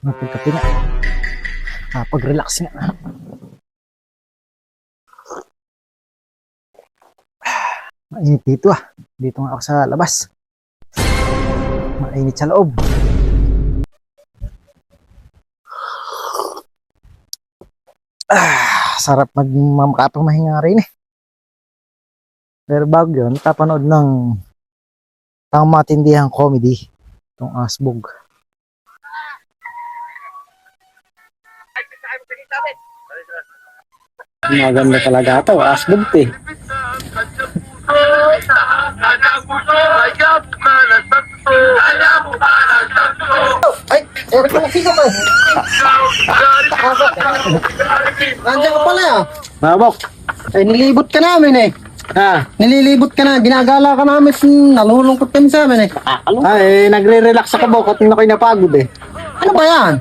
Magpagkape nga. Pag-relax nga. Mainit dito ah. Dito nga ako sa labas. Mainit sa loob. Sarap magmamakapang mahinga rin eh. Pero bago yun, tapanood ng pang matindihang comedy. Itong Asbog. Maganda talaga ito, Asbog eh. Ay, ewan ko sino ba? Nandiyan ka pala ah. Mabok. Eh, nilibot ka namin eh. Nililibot ka na, ginagala ka namin, nalulungkot kami sa amin eh. Ay, nagre-relax ako Bok at ako'y napagod eh. Ano ba yan?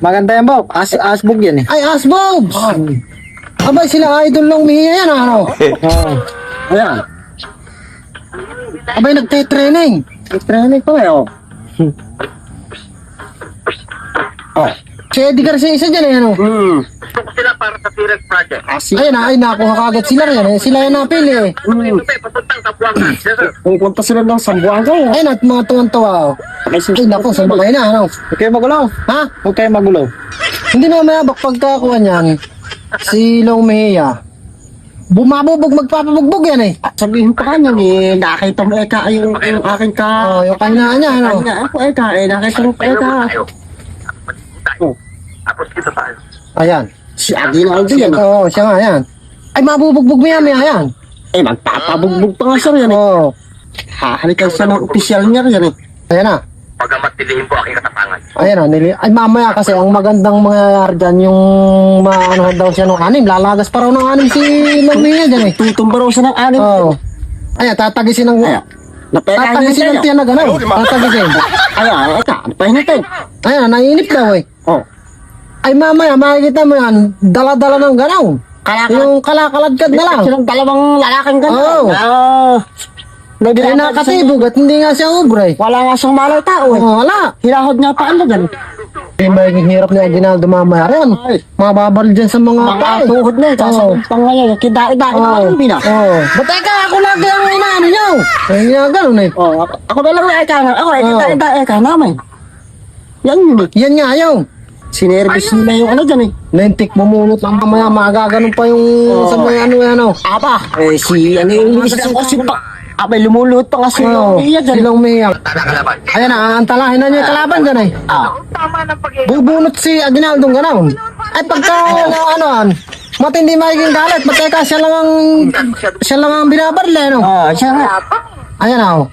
Maganda yan Bok, Asbog yan eh. Ay, Asbog! Abay, sila idol ng Mia yan ano? Ayan. Abay, nagte-training. Training pa eh oh. Si Eddie Garcia isa dyan eh ano? Gusto sila para sa Pirate Project. Ayun na, ay nakuha kagad sila rin eh. Sila yung napili eh. Papuntang Kapuangan. Pupunta sila ng Sambuanga eh. Ayun at mga tuwan-tuwa. Ay naku, saan ba kayo na ano? Huwag kayo magulo. Ha? Huwag kayo magulo. Hindi na mayabak pagkakuha niyan. Si Long Mejia. Bumabubog, magpapabugbog yan eh. Sabihin pa kanya ni nakita mo eka yung aking ka. Yung kanya niya ano. Kanya ako eka nakita mo eka. Tapos kita tayo. Ayan. Si Aguinaldo yan. Oo, siya nga yan. Ay mabubugbog mo yan, yan. Magpapabugbog pa nga siya yan. Oo. Hahalikan siya ng opisyal niya yan eh. Ayan na. Pagamat tilihin po aking katapangan. Ayan na. Ay mamaya kasi ang magandang mangyayari dyan yung maano daw siya ng anim. Lalagas pa raw ng anim si Long Mejia dyan eh. Tutumba raw siya ng anim. Oo. Ayan, tatagisin ng... Tatagisin ng tiyan na gano'n. Tatagisin. Ayan, eka, pahinatid. Ayan, nainip daw eh. Ay mamaya, makikita mo yan, dala-dala ng ganaw. Yung kalakalagkad na lang. Silang dalawang lalaking Oo. Hindi nakatibog at hindi nga siya ubray. Wala nga siyang malay tao eh. Wala. Hinahod nga pa ano dyan. Hindi magiging hirap ni Aguinaldo mamaya rin. Mababaril dyan sa mga Mga tuhod na eh. Kaso pang ngayon, kidai-dai na ang bina. Ba't eka, ako lagi ang inaano nyo? Ay nga ganun eh. Ako na lang na eka nga. Ako kidai-dai eka namin. Yan yun eh. Yan nga yung. Sinervis nila yung ano dyan eh. Lentik bumunot lang mamaya, magaganon pa yung sa mga ano. Aba, si ano yung isang kasi pa. Abay, lumulot pa kasi yung iya dyan. Silang Mejia. Kalaban. Ayan na, antalahin na niya yung kalaban dyan eh. Tama ng pag Bubunot si Aguinaldo gano'n. Ay pagka anoan, matindi magiging galit. Mateka siya lang ang binabarle no. Siya nga. Ayan na.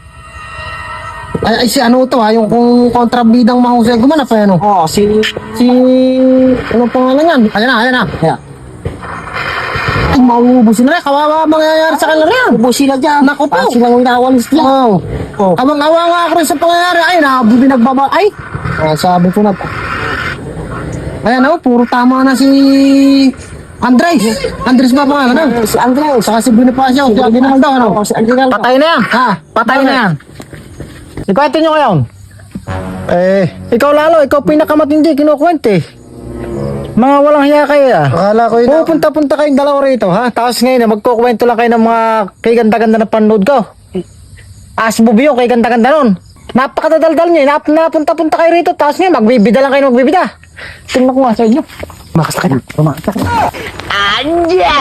Ay si ano to ha, yung kung kontrabidang mahusay gumanap eh no. Si Ano pangalan yan? Ayan na. Ay mauubusin na rin, kawawa mangyayari sa kanila yan. ubusin na dyan. Naku po. Silang inawalis niya. Awang-awa nga ako rin sa pangyayari. Ay na, binagbaba. Ay! Sabi ko na. Ayan na, puro tama na si Andres ba pangalan na? Si Andres. Saka si Bonifacio. Si Aguinaldo ano? Si Aguinaldo. Patay na yan. Patay na yan. Ikwento nyo ngayon. Ikaw lalo, ikaw pinakamatindi, kinukwento eh. Mga walang hiya kayo Akala ko yun. Pupunta-punta kayong dalawa rito ha. Tapos ngayon magkukwento lang kayo ng mga kay ganda-ganda na panood ko. Asbog yun, kay ganda-ganda nun. Napakadadaldal nyo eh. Napunta-punta kayo rito. Tapos ngayon magbibida lang kayo magbibida. Tingnan ko nga sa inyo. Makasakit na. Anja!